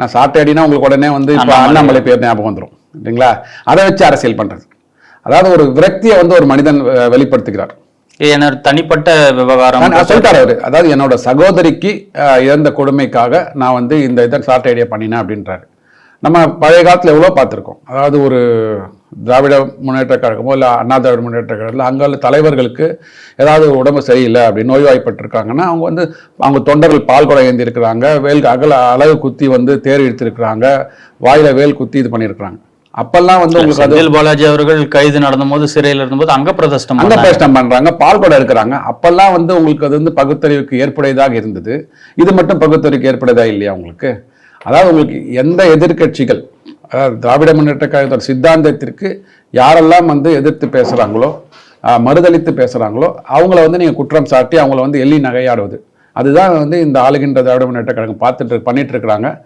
நான் சாட்டையடினா உங்களுக்கு உடனே வந்து இப்போ அண்ணாமலை பேர் ஞாபகம் வந்துடும் இல்லைங்களா? அதை வச்சு அரசியல் பண்றது. அதாவது ஒரு விரக்தியை வந்து ஒரு மனிதன் வெளிப்படுத்துகிறார். என்னோட தனிப்பட்ட விவகாரம் சொல்லிட்டாரு அவரு. அதாவது என்னோட சகோதரிக்கு இறந்த கொடுமைக்காக நான் வந்து இந்த இதை சாட்டை ஐடியா பண்ணினேன் அப்படின்றாரு. நம்ம பழைய காலத்தில் எவ்வளோ பார்த்துருக்கோம். அதாவது ஒரு திராவிட முன்னேற்ற கழகமோ இல்லை அண்ணா திராவிட முன்னேற்ற கழகத்தில் அங்கே உள்ள தலைவர்களுக்கு ஏதாவது உடம்பு சரியில்லை அப்படின்னு நோய்வாய்ப்பட்டிருக்காங்கன்னா அவங்க வந்து அவங்க தொண்டர்கள் பால் குடம் ஏந்தி இருக்கிறாங்க, வேல் அழகு குத்தி வந்து தேர் இழுத்திருக்கிறாங்க, வாயில வேல் குத்தி இது பண்ணியிருக்கிறாங்க. அப்பெல்லாம் வந்து உங்களுக்கு செந்தில் பாலாஜி அவர்கள் கைது நடந்த போது சிறையில் இருந்தபோது அங்க பிரதிஷ்டம் பண்றாங்க, பால் குடம் எடுக்கிறாங்க. அப்பெல்லாம் வந்து உங்களுக்கு அது வந்து பகுத்தறிவுக்கு ஏற்புடையதாக இருந்தது. இது மட்டும் பகுத்தறிவுக்கு ஏற்புடையதா இல்லையா உங்களுக்கு? அதாவது உங்களுக்கு எந்த எதிர்கட்சிகள், அதாவது திராவிட முன்னேற்ற கழகத்தோட சித்தாந்தத்திற்கு யாரெல்லாம் வந்து எதிர்த்து பேசுறாங்களோ, மறுதளித்து பேசுறாங்களோ அவங்கள வந்து நீங்க குற்றம் சாட்டி அவங்கள வந்து எள்ளி நகையாடுவது, அதுதான் வந்து இந்த ஆளுகின்ற திராவிட முன்னேற்ற கழகம் பண்ணிட்டு இருக்கிறாங்க.